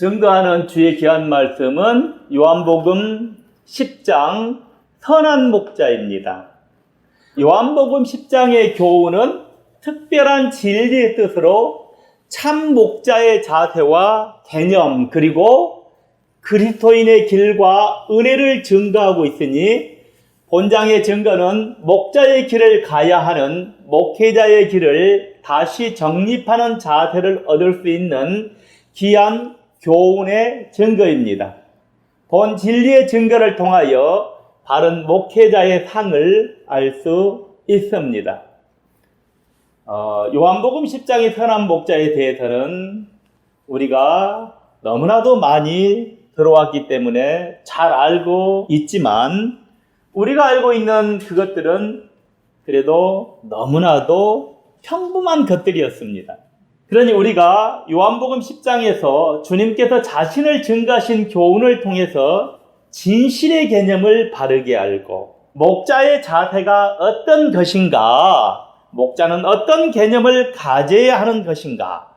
증거하는 주의 귀한 말씀은 요한복음 10장 선한 목자입니다. 요한복음 10장의 교훈은 특별한 진리의 뜻으로 참 목자의 자세와 개념 그리고 그리스도인의 길과 은혜를 증거하고 있으니 본장의 증거는 목자의 길을 가야 하는 목회자의 길을 다시 정립하는 자세를 얻을 수 있는 귀한 교훈의 증거입니다. 본 진리의 증거를 통하여 바른 목회자의 상을 알 수 있습니다. 요한복음 10장의 선한 목자에 대해서는 우리가 너무나도 많이 들어왔기 때문에 잘 알고 있지만 우리가 알고 있는 그것들은 그래도 너무나도 평범한 것들이었습니다. 그러니 우리가 요한복음 10장에서 주님께서 자신을 증거하신 교훈을 통해서 진실의 개념을 바르게 알고 목자의 자세가 어떤 것인가, 목자는 어떤 개념을 가져야 하는 것인가,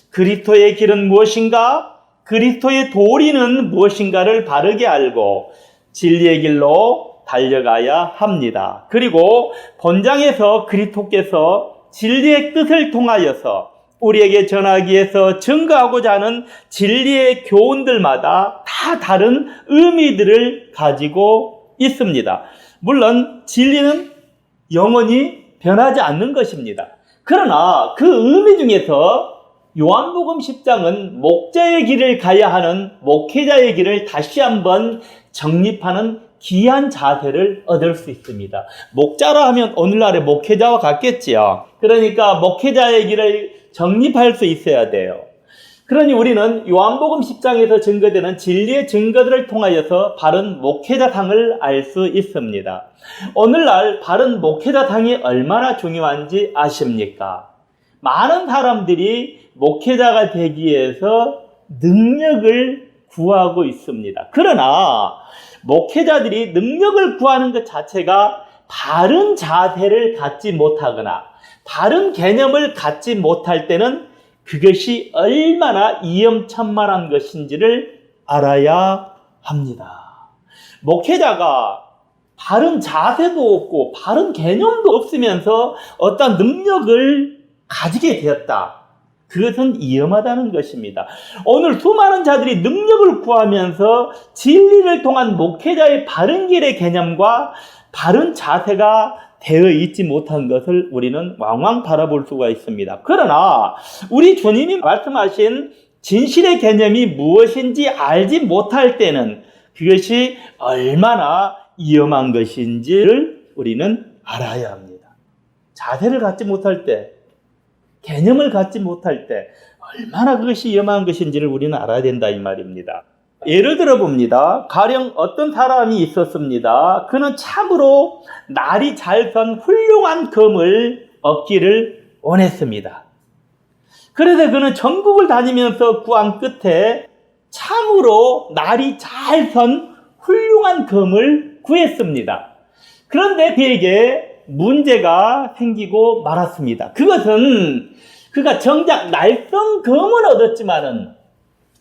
그리스도의 길은 무엇인가, 그리스도의 도리는 무엇인가를 바르게 알고 진리의 길로 달려가야 합니다. 그리고 본장에서 그리스도께서 진리의 뜻을 통하여서 우리에게 전하기 위해서 증거하고자 하는 진리의 교훈들마다 다 다른 의미들을 가지고 있습니다. 물론 진리는 영원히 변하지 않는 것입니다. 그러나 그 의미 중에서 요한복음 10장은 목자의 길을 가야 하는 목회자의 길을 다시 한번 정립하는 귀한 자세를 얻을 수 있습니다. 목자라 하면 오늘날의 목회자와 같겠지요. 그러니까 목회자의 길을 정립할 수 있어야 돼요. 그러니 우리는 요한복음 10장에서 증거되는 진리의 증거들을 통하여서 바른 목회자상을 알 수 있습니다. 오늘날 바른 목회자상이 얼마나 중요한지 아십니까? 많은 사람들이 목회자가 되기 위해서 능력을 구하고 있습니다. 그러나 목회자들이 능력을 구하는 것 자체가 바른 자세를 갖지 못하거나 바른 개념을 갖지 못할 때는 그것이 얼마나 위험천만한 것인지를 알아야 합니다. 목회자가 바른 자세도 없고 바른 개념도 없으면서 어떤 능력을 가지게 되었다. 그것은 위험하다는 것입니다. 오늘 수많은 자들이 능력을 구하면서 진리를 통한 목회자의 바른 길의 개념과 바른 자세가 되어 있지 못한 것을 우리는 왕왕 바라볼 수가 있습니다. 그러나 우리 주님이 말씀하신 진실의 개념이 무엇인지 알지 못할 때는 그것이 얼마나 위험한 것인지를 우리는 알아야 합니다. 자세를 갖지 못할 때, 개념을 갖지 못할 때 얼마나 그것이 위험한 것인지를 우리는 알아야 된다 이 말입니다. 예를 들어 봅니다. 가령 어떤 사람이 있었습니다. 그는 참으로 날이 잘 선 훌륭한 검을 얻기를 원했습니다. 그래서 그는 전국을 다니면서 구한 끝에 참으로 날이 잘 선 훌륭한 검을 구했습니다. 그런데 그에게 문제가 생기고 말았습니다. 그것은 그가 정작 날선 검을 얻었지만은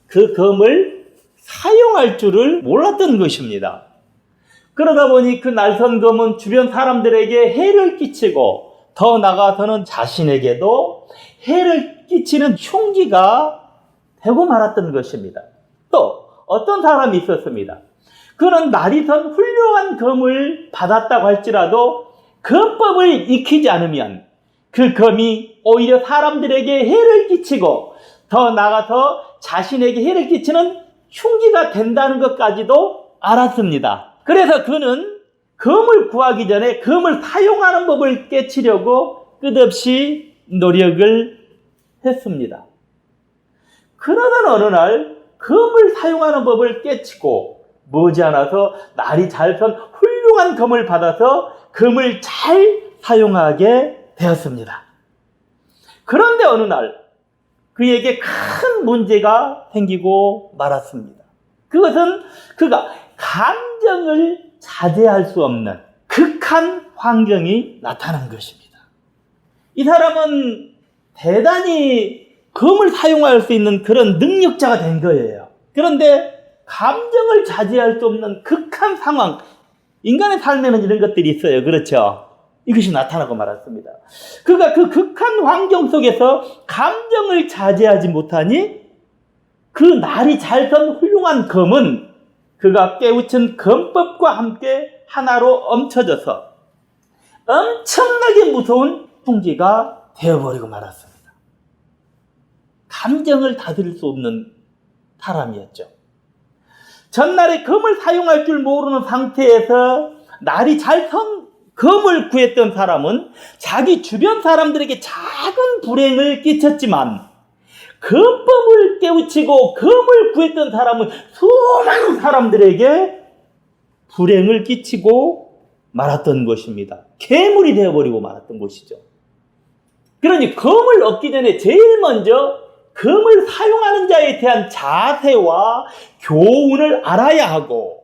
그 검을 사용할 줄을 몰랐던 것입니다. 그러다 보니 그 날선 검은 주변 사람들에게 해를 끼치고 더 나아가서는 자신에게도 해를 끼치는 흉기가 되고 말았던 것입니다. 또 어떤 사람이 있었습니다. 그는 날이 선 훌륭한 검을 받았다고 할지라도 검법을 익히지 않으면 그 검이 오히려 사람들에게 해를 끼치고 더 나아가서 자신에게 해를 끼치는 흉기가 된다는 것까지도 알았습니다. 그래서 그는 검을 구하기 전에 검을 사용하는 법을 깨치려고 끝없이 노력을 했습니다. 그러던 어느 날 검을 사용하는 법을 깨치고 머지않아서 날이 잘 선 훌륭한 검을 받아서 검을 잘 사용하게 되었습니다. 그런데 어느 날 그에게 큰 문제가 생기고 말았습니다. 그것은 그가 감정을 자제할 수 없는 극한 환경이 나타난 것입니다. 이 사람은 대단히 검을 사용할 수 있는 그런 능력자가 된 거예요. 그런데 감정을 자제할 수 없는 극한 상황, 인간의 삶에는 이런 것들이 있어요. 그렇죠? 이것이 나타나고 말았습니다. 그가 그 극한 환경 속에서 감정을 자제하지 못하니 그 날이 잘 선 훌륭한 검은 그가 깨우친 검법과 함께 하나로 엉쳐져서 엄청나게 무서운 풍기가 되어버리고 말았습니다. 감정을 다스릴 수 없는 사람이었죠. 전날에 검을 사용할 줄 모르는 상태에서 날이 잘 선 검을 구했던 사람은 자기 주변 사람들에게 작은 불행을 끼쳤지만 검법을 깨우치고 검을 구했던 사람은 수많은 사람들에게 불행을 끼치고 말았던 것입니다. 괴물이 되어버리고 말았던 것이죠. 그러니 검을 얻기 전에 제일 먼저 검을 사용하는 자에 대한 자세와 교훈을 알아야 하고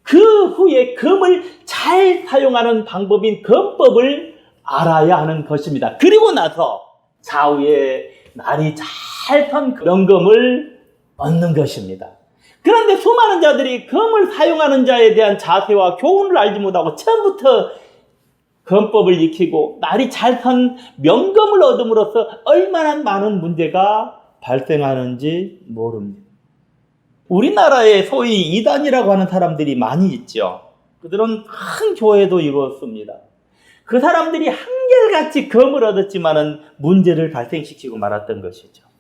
그 후에 검을 잘 사용하는 방법인 검법을 알아야 하는 것입니다. 그리고 나서 좌우에 날이 잘 선 영검을 얻는 것입니다. 그런데 수많은 자들이 검을 사용하는 자에 대한 자세와 교훈을 알지 못하고 처음부터 검법을 익히고 날이 잘 선 명검을 얻음으로써 얼마나 많은 문제가 발생하는지 모릅니다. 우리나라에 소위 이단이라고 하는 사람들이 많이 있죠. 그들은 큰 교회도 이루었습니다. 그 사람들이 한결같이 검을 얻었지만은 문제를 발생시키고 말았던 것이죠.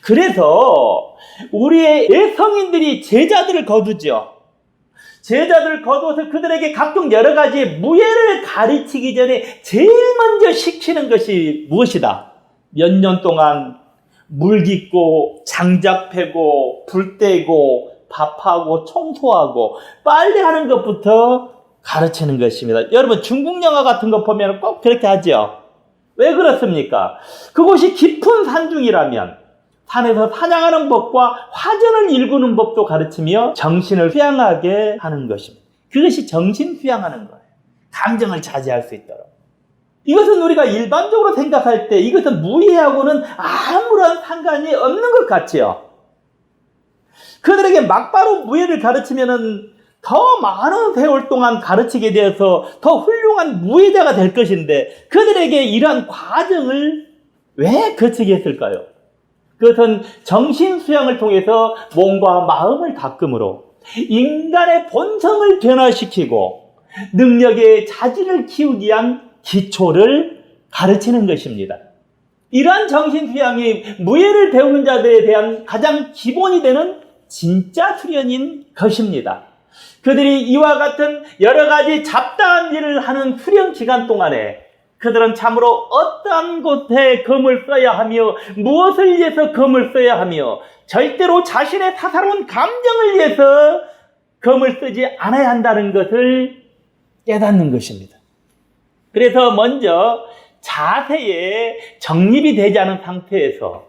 그래서 우리의 성인들이 제자들을 거두죠. 제자들을 거두어서 그들에게 각종 여러 가지 무예를 가르치기 전에 제일 먼저 시키는 것이 무엇이다? 몇 년 동안 물 깃고 장작 패고 불 떼고 밥하고 청소하고 빨래하는 것부터 가르치는 것입니다. 여러분 중국 영화 같은 거 보면 꼭 그렇게 하죠. 왜 그렇습니까? 그곳이 깊은 산중이라면 산에서 사냥하는 법과 화전을 일구는 법도 가르치며 정신을 휴양하게 하는 것입니다. 그것이 정신 휴양하는 거예요. 감정을 자제할 수 있도록. 이것은 우리가 일반적으로 생각할 때 이것은 무예하고는 아무런 상관이 없는 것 같지요. 그들에게 막바로 무예를 가르치면은 더 많은 세월 동안 가르치게 되어서 더 훌륭한 무예자가 될 것인데 그들에게 이러한 과정을 왜 거치게 했을까요? 그것은 정신 수양을 통해서 몸과 마음을 닦음으로 인간의 본성을 변화시키고 능력의 자질을 키우기 위한 기초를 가르치는 것입니다. 이러한 정신 수양이 무예를 배우는 자들에 대한 가장 기본이 되는 진짜 수련인 것입니다. 그들이 이와 같은 여러 가지 잡다한 일을 하는 수련 기간 동안에 그들은 참으로 어떠한 곳에 검을 써야 하며 무엇을 위해서 검을 써야 하며 절대로 자신의 사사로운 감정을 위해서 검을 쓰지 않아야 한다는 것을 깨닫는 것입니다. 그래서 먼저 자세에 정립이 되지 않은 상태에서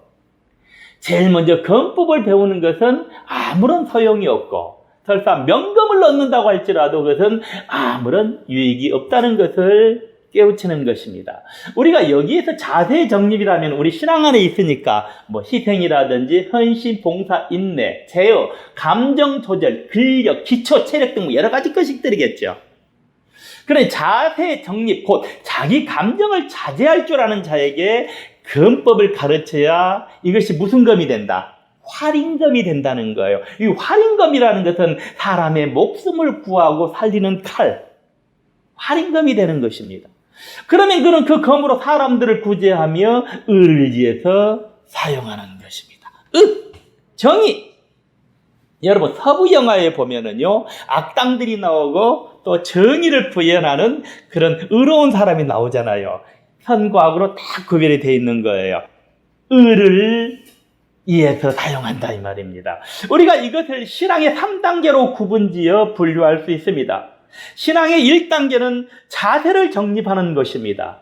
제일 먼저 검법을 배우는 것은 아무런 소용이 없고 설사 명검을 얻는다고 할지라도 그것은 아무런 유익이 없다는 것을 깨우치는 것입니다. 우리가 여기에서 자세의 정립이라면 우리 신앙 안에 있으니까 뭐 희생이라든지 헌신, 봉사, 인내, 제어, 감정 조절, 근력, 기초, 체력 등 여러 가지 것들이겠죠. 그러니 자세의 정립, 곧 자기 감정을 자제할 줄 아는 자에게 검법을 가르쳐야 이것이 무슨 검이 된다? 활인검이 된다는 거예요. 이 활인검이라는 것은 사람의 목숨을 구하고 살리는 칼, 활인검이 되는 것입니다. 그러면 그는 그 검으로 사람들을 구제하며 의를 위해서 사용하는 것입니다. 정의. 여러분 서부 영화에 보면은요 악당들이 나오고 또 정의를 구현하는 그런 의로운 사람이 나오잖아요. 선과 악으로 딱 구별이 되어 있는 거예요. 의를 위해서 사용한다 이 말입니다. 우리가 이것을 신앙의 3단계로 구분지어 분류할 수 있습니다. 신앙의 1단계는 자세를 정립하는 것입니다.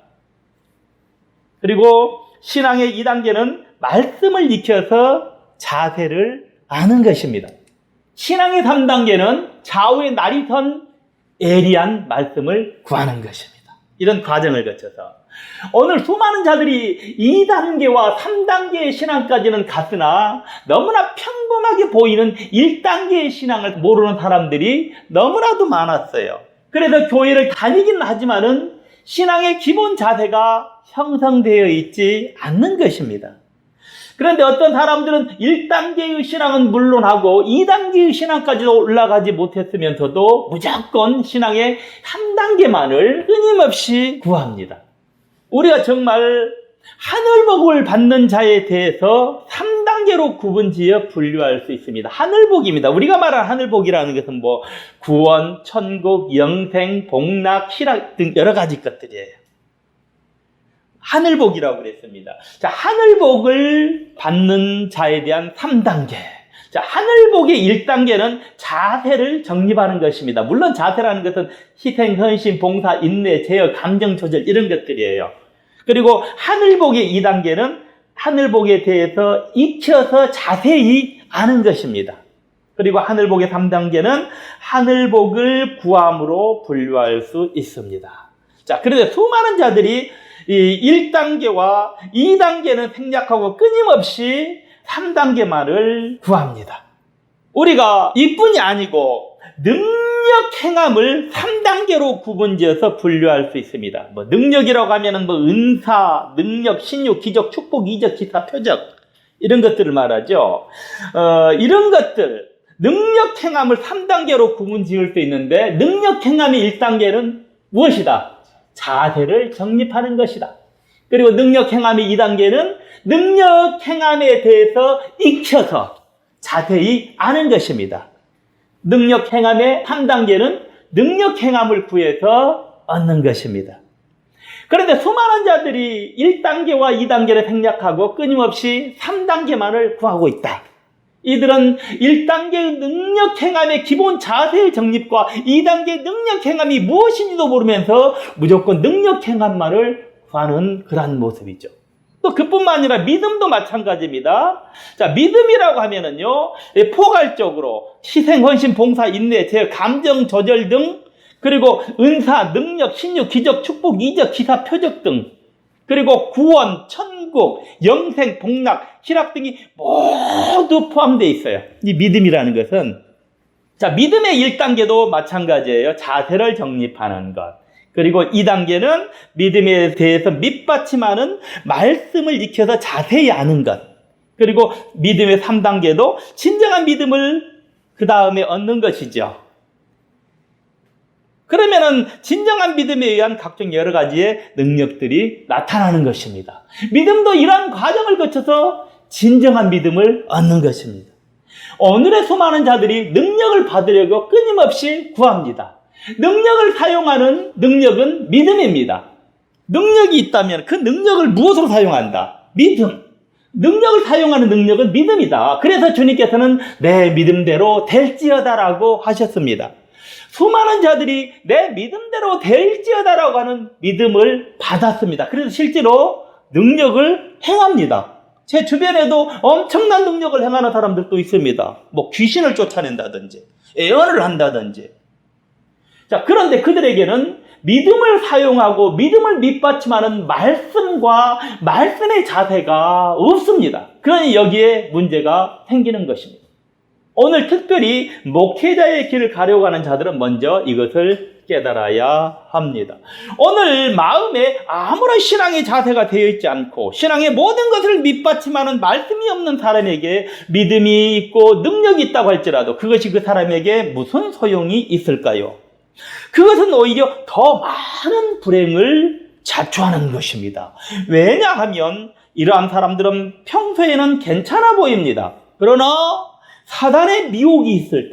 그리고 신앙의 2단계는 말씀을 익혀서 자세를 아는 것입니다. 신앙의 3단계는 좌우에 날이 선 예리한 말씀을 구하는 것입니다. 이런 과정을 거쳐서 오늘 수많은 자들이 2단계와 3단계의 신앙까지는 갔으나 너무나 평범하게 보이는 1단계의 신앙을 모르는 사람들이 너무나도 많았어요. 그래서 교회를 다니기는 하지만은 신앙의 기본 자세가 형성되어 있지 않는 것입니다. 그런데 어떤 사람들은 1단계의 신앙은 물론하고 2단계의 신앙까지도 올라가지 못했으면서도 무조건 신앙의 3단계만을 끊임없이 구합니다. 우리가 정말 하늘복을 받는 자에 대해서 3단계로 구분지어 분류할 수 있습니다. 하늘복입니다. 우리가 말하는 하늘복이라는 것은 구원, 천국, 영생, 복락, 희락 등 여러 가지 것들이에요. 하늘복이라고 그랬습니다. 자, 하늘복을 받는 자에 대한 3단계. 자, 하늘복의 1단계는 자세를 정립하는 것입니다. 물론 자세라는 것은 희생, 헌신, 봉사, 인내, 제어, 감정 조절 이런 것들이에요. 그리고 하늘복의 2단계는 하늘복에 대해서 익혀서 자세히 아는 것입니다. 그리고 하늘복의 3단계는 하늘복을 구함으로 분류할 수 있습니다. 자, 그런데 수많은 자들이 이 1단계와 2단계는 생략하고 끊임없이 3단계만을 구합니다. 우리가 이뿐이 아니고 능력 행함을 3단계로 구분지어서 분류할 수 있습니다. 능력이라고 하면은 은사, 능력, 신유, 기적, 축복, 이적, 기타, 표적 이런 것들을 말하죠. 이런 것들 능력 행함을 3단계로 구분지을 수 있는데 능력 행함의 1단계는 무엇이다? 자세를 정립하는 것이다. 그리고 능력 행함의 2단계는 능력 행함에 대해서 익혀서 자세히 아는 것입니다. 능력 행함의 3단계는 능력 행함을 구해서 얻는 것입니다. 그런데 수많은 자들이 1단계와 2단계를 생략하고 끊임없이 3단계만을 구하고 있다. 이들은 1단계의 능력 행함의 기본 자세의 정립과 2단계 능력 행함이 무엇인지도 모르면서 무조건 능력 행함만을 구하는 그런 모습이죠. 또 그뿐만 아니라 믿음도 마찬가지입니다. 자, 믿음이라고 하면은요, 포괄적으로 희생, 헌신, 봉사, 인내, 제어, 감정 조절 등, 그리고 은사, 능력, 신유, 기적, 축복, 이적, 기사, 표적 등, 그리고 구원, 천국, 영생, 복락, 희락 등이 모두 포함되어 있어요. 이 믿음이라는 것은. 자, 믿음의 1단계도 마찬가지예요. 자세를 정립하는 것. 그리고 2단계는 믿음에 대해서 밑받침하는 말씀을 익혀서 자세히 아는 것. 그리고 믿음의 3단계도 진정한 믿음을 그 다음에 얻는 것이죠. 그러면은 진정한 믿음에 의한 각종 여러 가지의 능력들이 나타나는 것입니다. 믿음도 이러한 과정을 거쳐서 진정한 믿음을 얻는 것입니다. 오늘의 수많은 자들이 능력을 받으려고 끊임없이 구합니다. 능력을 사용하는 능력은 믿음입니다. 능력이 있다면 그 능력을 무엇으로 사용한다? 믿음. 능력을 사용하는 능력은 믿음이다. 그래서 주님께서는 내 믿음대로 될지어다라고 하셨습니다. 수많은 자들이 내 믿음대로 될지어다라고 하는 믿음을 받았습니다. 그래서 실제로 능력을 행합니다. 제 주변에도 엄청난 능력을 행하는 사람들도 있습니다. 귀신을 쫓아낸다든지 예언을 한다든지. 자, 그런데 그들에게는 믿음을 사용하고 믿음을 밑받침하는 말씀과 말씀의 자세가 없습니다. 그러니 여기에 문제가 생기는 것입니다. 오늘 특별히 목회자의 길을 가려고 하는 자들은 먼저 이것을 깨달아야 합니다. 오늘 마음에 아무런 신앙의 자세가 되어 있지 않고 신앙의 모든 것을 밑받침하는 말씀이 없는 사람에게 믿음이 있고 능력이 있다고 할지라도 그것이 그 사람에게 무슨 소용이 있을까요? 그것은 오히려 더 많은 불행을 자초하는 것입니다. 왜냐하면 이러한 사람들은 평소에는 괜찮아 보입니다. 그러나 사단의 미혹이 있을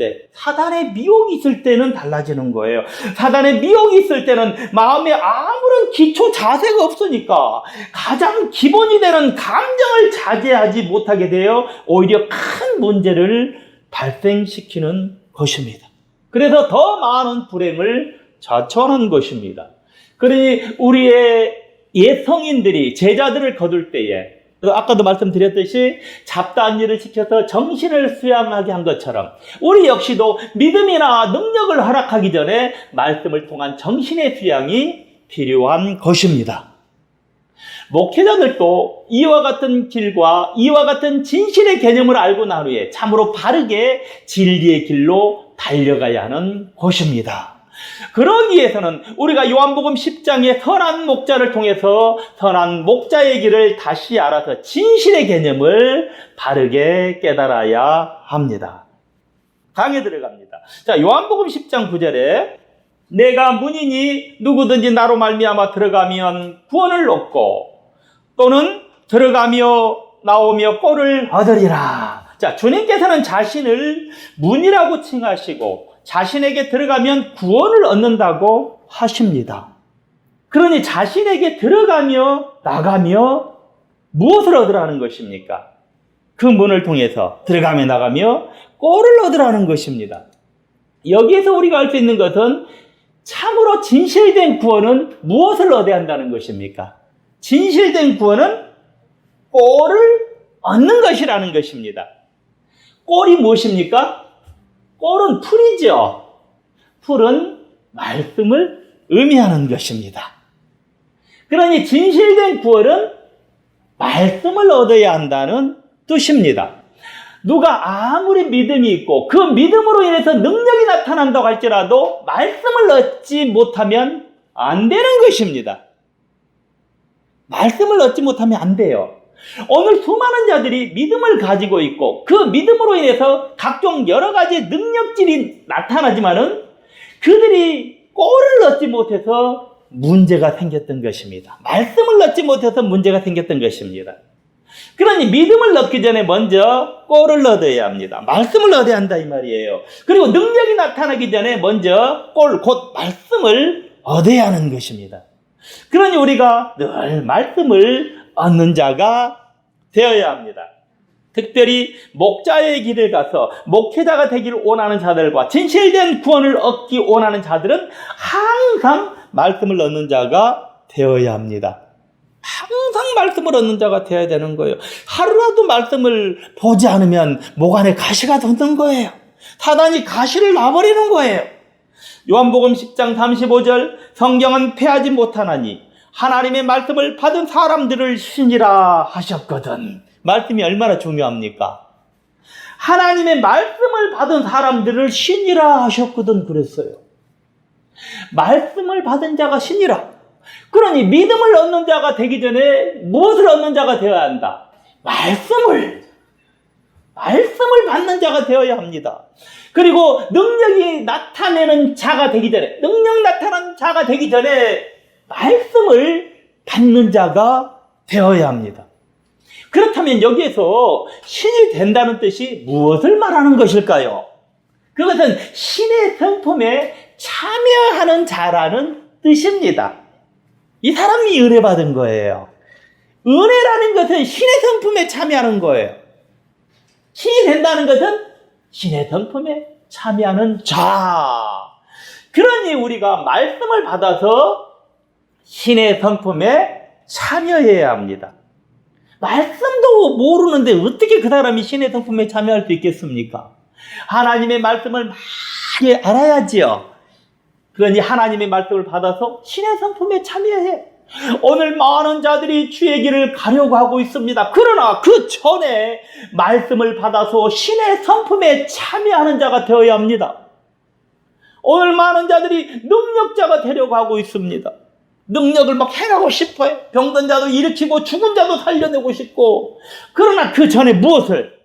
때는 달라지는 거예요. 사단의 미혹이 있을 때는 마음에 아무런 기초 자세가 없으니까 가장 기본이 되는 감정을 자제하지 못하게 되어 오히려 큰 문제를 발생시키는 것입니다. 그래서 더 많은 불행을 자초하는 것입니다. 그러니 우리의 옛 성인들이 제자들을 거둘 때에 아까도 말씀드렸듯이 잡다한 일을 시켜서 정신을 수양하게 한 것처럼 우리 역시도 믿음이나 능력을 허락하기 전에 말씀을 통한 정신의 수양이 필요한 것입니다. 목회자들도 이와 같은 길과 이와 같은 진실의 개념을 알고 난 후에 참으로 바르게 진리의 길로 달려가야 하는 것입니다. 그러기 위해서는 우리가 요한복음 10장의 선한 목자를 통해서 선한 목자의 길을 다시 알아서 진실의 개념을 바르게 깨달아야 합니다. 강에 들어갑니다. 자, 요한복음 10장 9절에 내가 문이니 누구든지 나로 말미암아 들어가면 구원을 얻고 또는 들어가며 나오며 꼴을 얻으리라. 자, 주님께서는 자신을 문이라고 칭하시고 자신에게 들어가면 구원을 얻는다고 하십니다. 그러니 자신에게 들어가며 나가며 무엇을 얻으라는 것입니까? 그 문을 통해서 들어가며 나가며 꼴을 얻으라는 것입니다. 여기에서 우리가 알 수 있는 것은 참으로 진실된 구원은 무엇을 얻어야 한다는 것입니까? 진실된 구원은 꼴을 얻는 것이라는 것입니다. 꼴이 무엇입니까? 꼴은 풀이죠. 풀은 말씀을 의미하는 것입니다. 그러니 진실된 구원은 말씀을 얻어야 한다는 뜻입니다. 누가 아무리 믿음이 있고 그 믿음으로 인해서 능력이 나타난다고 할지라도 말씀을 얻지 못하면 안 되는 것입니다. 말씀을 얻지 못하면 안 돼요. 오늘 수많은 자들이 믿음을 가지고 있고 그 믿음으로 인해서 각종 여러 가지 능력질이 나타나지만은 그들이 꼴을 얻지 못해서 문제가 생겼던 것입니다. 말씀을 얻지 못해서 문제가 생겼던 것입니다. 그러니 믿음을 얻기 전에 먼저 꼴을 얻어야 합니다. 말씀을 얻어야 한다 이 말이에요. 그리고 능력이 나타나기 전에 먼저 꼴, 곧 말씀을 얻어야 하는 것입니다. 그러니 우리가 늘 말씀을 얻는 자가 되어야 합니다. 특별히 목자의 길을 가서 목회자가 되기를 원하는 자들과 진실된 구원을 얻기 원하는 자들은 항상 말씀을 얻는 자가 되어야 합니다. 항상 말씀을 얻는 자가 되어야 되는 거예요. 하루라도 말씀을 보지 않으면 목 안에 가시가 돋는 거예요. 사단이 가시를 놔버리는 거예요. 요한복음 10장 35절 성경은 패하지 못하나니 하나님의 말씀을 받은 사람들을 신이라 하셨거든. 말씀이 얼마나 중요합니까? 하나님의 말씀을 받은 사람들을 신이라 하셨거든 그랬어요. 말씀을 받은 자가 신이라. 그러니 믿음을 얻는 자가 되기 전에 무엇을 얻는 자가 되어야 한다? 말씀을 받는 자가 되어야 합니다. 그리고 능력이 나타내는 자가 되기 전에, 능력 나타나는 자가 되기 전에 말씀을 받는 자가 되어야 합니다. 그렇다면 여기에서 신이 된다는 뜻이 무엇을 말하는 것일까요? 그것은 신의 성품에 참여하는 자라는 뜻입니다. 이 사람이 은혜 받은 거예요. 은혜라는 것은 신의 성품에 참여하는 거예요. 신이 된다는 것은 신의 성품에 참여하는 자. 그러니 우리가 말씀을 받아서 신의 성품에 참여해야 합니다. 말씀도 모르는데 어떻게 그 사람이 신의 성품에 참여할 수 있겠습니까? 하나님의 말씀을 많이 알아야지요. 그러니 하나님의 말씀을 받아서 신의 성품에 참여해. 오늘 많은 자들이 주의 길을 가려고 하고 있습니다. 그러나 그 전에 말씀을 받아서 신의 성품에 참여하는 자가 되어야 합니다. 오늘 많은 자들이 능력자가 되려고 하고 있습니다. 능력을 막 행하고 싶어요. 병든 자도 일으키고 죽은 자도 살려내고 싶고. 그러나 그 전에 무엇을?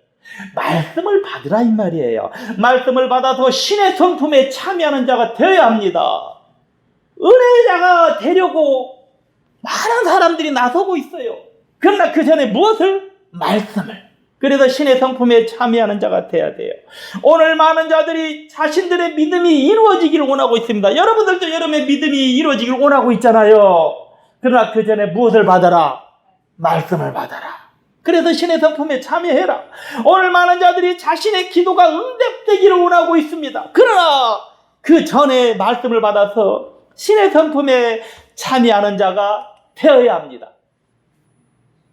말씀을 받으라 이 말이에요. 말씀을 받아서 신의 성품에 참여하는 자가 되어야 합니다. 은혜자가 되려고 많은 사람들이 나서고 있어요. 그러나 그 전에 무엇을? 말씀을. 그래서 신의 성품에 참여하는 자가 되어야 돼요. 오늘 많은 자들이 자신들의 믿음이 이루어지기를 원하고 있습니다. 여러분들도 여러분의 믿음이 이루어지기를 원하고 있잖아요. 그러나 그 전에 무엇을 받아라? 말씀을 받아라. 그래서 신의 성품에 참여해라. 오늘 많은 자들이 자신의 기도가 응답되기를 원하고 있습니다. 그러나 그 전에 말씀을 받아서 신의 성품에 참여하는 자가 되어야 합니다.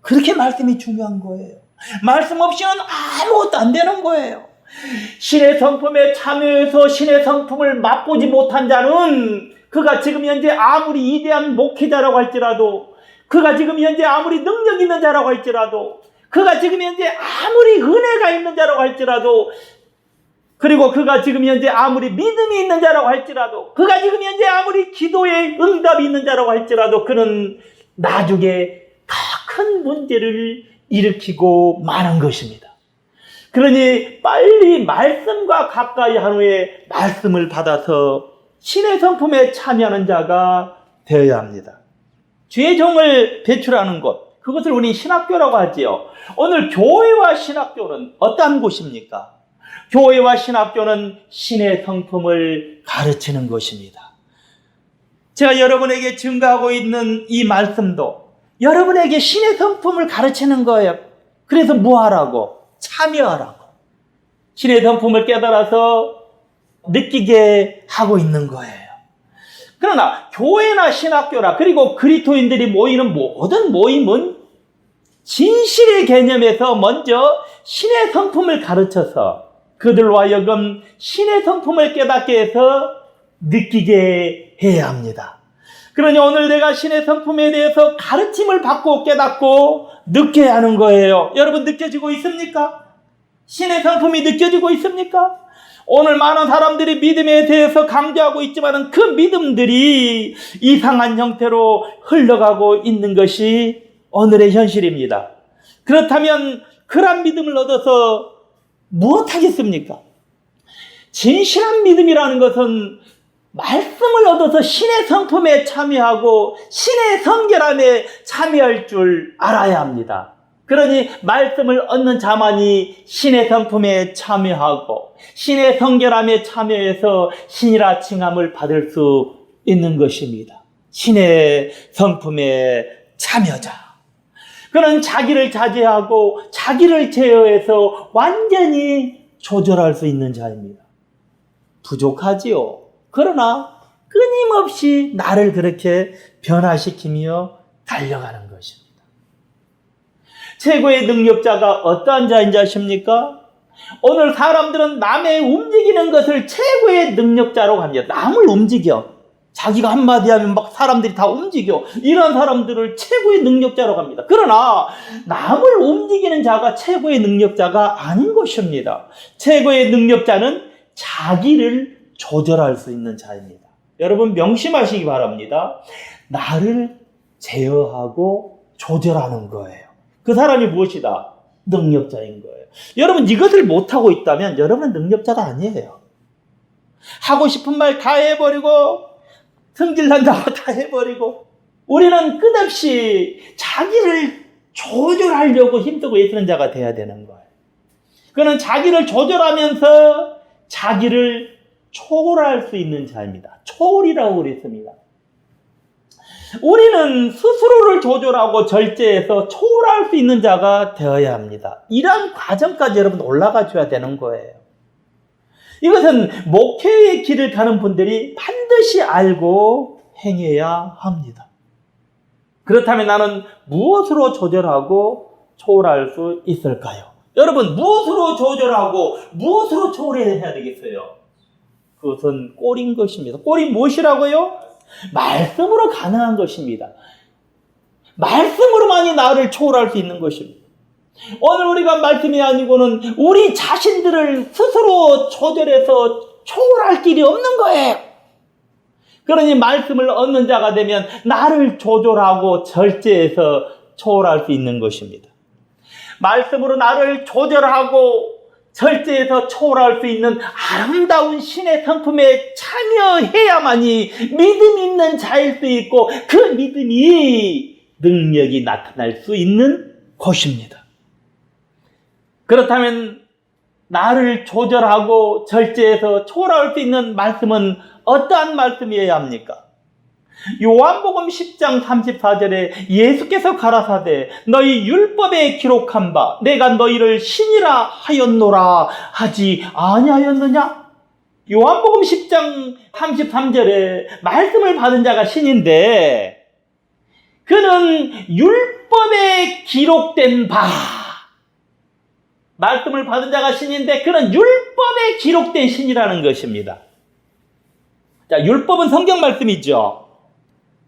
그렇게 말씀이 중요한 거예요. 말씀 없이는 아무것도 안 되는 거예요. 신의 성품에 참여해서 신의 성품을 맛보지 못한 자는 그가 지금 현재 아무리 위대한 목회자라고 할지라도 그가 지금 현재 아무리 능력 있는 자라고 할지라도, 그가 지금 현재 아무리 은혜가 있는 자라고 할지라도, 그리고 그가 지금 현재 아무리 믿음이 있는 자라고 할지라도, 그가 지금 현재 아무리 기도에 응답이 있는 자라고 할지라도, 그는 나중에 더 큰 문제를 일으키고 마는 것입니다. 그러니 빨리 말씀과 가까이 한 후에 말씀을 받아서 신의 성품에 참여하는 자가 되어야 합니다. 주의 종을 배출하는 곳, 그것을 우리 신학교라고 하지요. 오늘 교회와 신학교는 어떠한 곳입니까? 교회와 신학교는 신의 성품을 가르치는 것입니다. 제가 여러분에게 증거하고 있는 이 말씀도 여러분에게 신의 성품을 가르치는 거예요. 그래서 뭐 하라고? 참여하라고. 신의 성품을 깨달아서 느끼게 하고 있는 거예요. 그러나 교회나 신학교나 그리고 그리스도인들이 모이는 모든 모임은 진실의 개념에서 먼저 신의 성품을 가르쳐서 그들로 하여금 신의 성품을 깨닫게 해서 느끼게 해야 합니다. 그러니 오늘 내가 신의 성품에 대해서 가르침을 받고 깨닫고 느껴야 하는 거예요. 여러분 느껴지고 있습니까? 신의 성품이 느껴지고 있습니까? 오늘 많은 사람들이 믿음에 대해서 강조하고 있지만 그 믿음들이 이상한 형태로 흘러가고 있는 것이 오늘의 현실입니다. 그렇다면 그런 믿음을 얻어서 무엇하겠습니까? 진실한 믿음이라는 것은 말씀을 얻어서 신의 성품에 참여하고 신의 성결함에 참여할 줄 알아야 합니다. 그러니 말씀을 얻는 자만이 신의 성품에 참여하고 신의 성결함에 참여해서 신이라 칭함을 받을 수 있는 것입니다. 신의 성품에 참여자. 그는 자기를 자제하고 자기를 제어해서 완전히 조절할 수 있는 자입니다. 부족하지요. 그러나 끊임없이 나를 그렇게 변화시키며 달려가는 것입니다. 최고의 능력자가 어떠한 자인지 아십니까? 오늘 사람들은 남의 움직이는 것을 최고의 능력자라고 합니다. 남을 움직여. 자기가 한마디 하면 막 사람들이 다 움직여. 이런 사람들을 최고의 능력자라고 합니다. 그러나 남을 움직이는 자가 최고의 능력자가 아닌 것입니다. 최고의 능력자는 자기를 조절할 수 있는 자입니다. 여러분 명심하시기 바랍니다. 나를 제어하고 조절하는 거예요. 그 사람이 무엇이다? 능력자인 거예요. 여러분 이것을 못하고 있다면 여러분은 능력자가 아니에요. 하고 싶은 말 다 해버리고 승질난다고 다 해버리고 우리는 끝없이 자기를 조절하려고 힘쓰고 애쓰는 자가 돼야 되는 거예요. 그는 자기를 조절하면서 자기를 초월할 수 있는 자입니다. 초월이라고 그랬습니다. 우리는 스스로를 조절하고 절제해서 초월할 수 있는 자가 되어야 합니다. 이러한 과정까지 여러분 올라가줘야 되는 거예요. 이것은 목회의 길을 가는 분들이 반드시 알고 행해야 합니다. 그렇다면 나는 무엇으로 조절하고 초월할 수 있을까요? 여러분 무엇으로 조절하고 무엇으로 초월해야 되겠어요? 그것은 꼴인 것입니다. 꼴이 무엇이라고요? 말씀으로 가능한 것입니다. 말씀으로만이 나를 초월할 수 있는 것입니다. 오늘 우리가 말씀이 아니고는 우리 자신들을 스스로 조절해서 초월할 길이 없는 거예요. 그러니 말씀을 얻는 자가 되면 나를 조절하고 절제해서 초월할 수 있는 것입니다. 말씀으로 나를 조절하고 절제해서 초월할 수 있는 아름다운 신의 성품에 참여해야만이 믿음 있는 자일 수 있고 그 믿음이 능력이 나타날 수 있는 것입니다. 그렇다면 나를 조절하고 절제해서 초월할 수 있는 말씀은 어떠한 말씀이어야 합니까? 요한복음 10장 34절에 예수께서 가라사대 너희 율법에 기록한 바 내가 너희를 신이라 하였노라 하지 아니하였느냐? 요한복음 10장 33절에 말씀을 받은 자가 신인데 그는 율법에 기록된 바 말씀을 받은 자가 신인데 그는 율법에 기록된 신이라는 것입니다. 자, 율법은 성경 말씀이죠.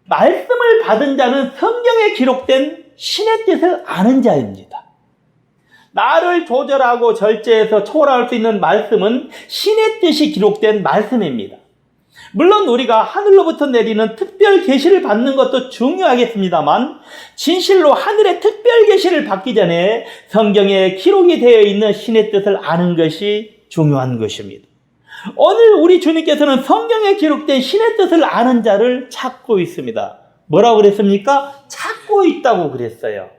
말씀을 받은 자는 성경에 기록된 신의 뜻을 아는 자입니다. 나를 조절하고 절제해서 초월할 수 있는 말씀은 신의 뜻이 기록된 말씀입니다. 물론 우리가 하늘로부터 내리는 특별 계시를 받는 것도 중요하겠습니다만 진실로 하늘의 특별 계시를 받기 전에 성경에 기록이 되어 있는 신의 뜻을 아는 것이 중요한 것입니다. 오늘 우리 주님께서는 성경에 기록된 신의 뜻을 아는 자를 찾고 있습니다. 뭐라고 그랬습니까? 찾고 있다고 그랬어요.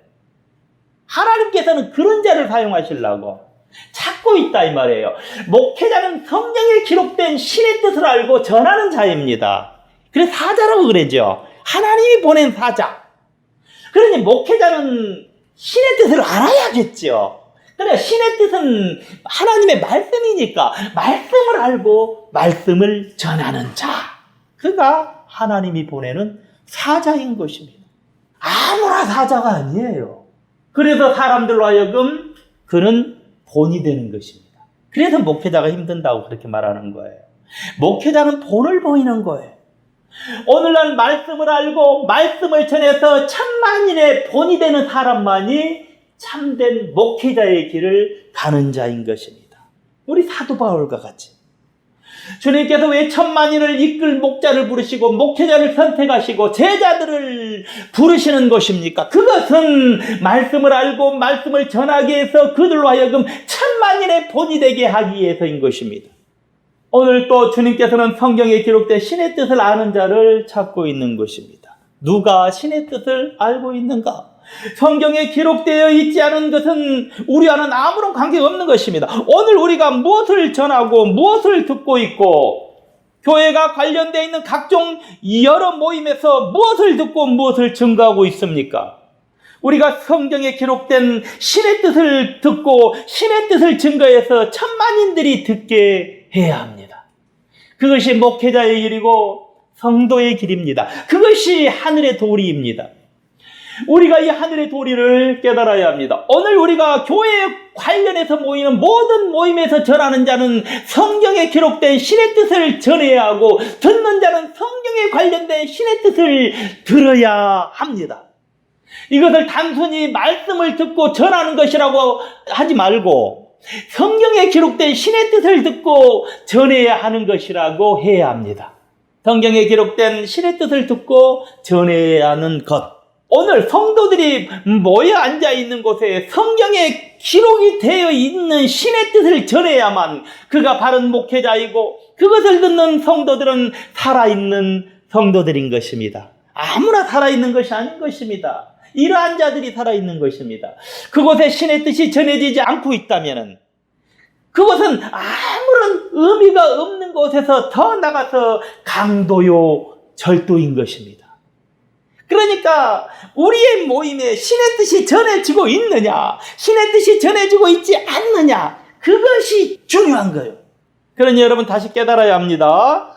하나님께서는 그런 자를 사용하시려고 찾고 있다 이 말이에요. 목회자는 성경에 기록된 신의 뜻을 알고 전하는 자입니다. 그래서 사자라고 그러죠. 하나님이 보낸 사자. 그러니 목회자는 신의 뜻을 알아야겠죠. 그래, 신의 뜻은 하나님의 말씀이니까 말씀을 알고 말씀을 전하는 자. 그가 하나님이 보내는 사자인 것입니다. 아무나 사자가 아니에요. 그래서 사람들로 하여금 그는 본이 되는 것입니다. 그래서 목회자가 힘든다고 그렇게 말하는 거예요. 목회자는 본을 보이는 거예요. 오늘날 말씀을 알고 말씀을 전해서 천만인의 본이 되는 사람만이 참된 목회자의 길을 가는 자인 것입니다. 우리 사도 바울과 같이 주님께서 왜 천만인을 이끌 목자를 부르시고 목회자를 선택하시고 제자들을 부르시는 것입니까? 그것은 말씀을 알고 말씀을 전하기 위해서 그들로 하여금 천만인의 본이 되게 하기 위해서인 것입니다. 오늘 또 주님께서는 성경에 기록된 신의 뜻을 아는 자를 찾고 있는 것입니다. 누가 신의 뜻을 알고 있는가? 성경에 기록되어 있지 않은 것은 우리와는 아무런 관계가 없는 것입니다. 오늘 우리가 무엇을 전하고 무엇을 듣고 있고 교회가 관련되어 있는 각종 여러 모임에서 무엇을 듣고 무엇을 증거하고 있습니까? 우리가 성경에 기록된 신의 뜻을 듣고 신의 뜻을 증거해서 천만인들이 듣게 해야 합니다. 그것이 목회자의 길이고 성도의 길입니다. 그것이 하늘의 도리입니다. 우리가 이 하늘의 도리를 깨달아야 합니다. 오늘 우리가 교회에 관련해서 모이는 모든 모임에서 전하는 자는 성경에 기록된 신의 뜻을 전해야 하고 듣는 자는 성경에 관련된 신의 뜻을 들어야 합니다. 이것을 단순히 말씀을 듣고 전하는 것이라고 하지 말고 성경에 기록된 신의 뜻을 듣고 전해야 하는 것이라고 해야 합니다. 성경에 기록된 신의 뜻을 듣고 전해야 하는 것. 오늘 성도들이 모여 앉아 있는 곳에 성경에 기록이 되어 있는 신의 뜻을 전해야만 그가 바른 목회자이고 그것을 듣는 성도들은 살아있는 성도들인 것입니다. 아무나 살아있는 것이 아닌 것입니다. 이러한 자들이 살아있는 것입니다. 그곳에 신의 뜻이 전해지지 않고 있다면 그것은 아무런 의미가 없는 곳에서 더 나가서 강도요 절도인 것입니다. 그러니까 우리의 모임에 신의 뜻이 전해지고 있느냐, 신의 뜻이 전해지고 있지 않느냐, 그것이 중요한 거예요. 그러니 여러분 다시 깨달아야 합니다.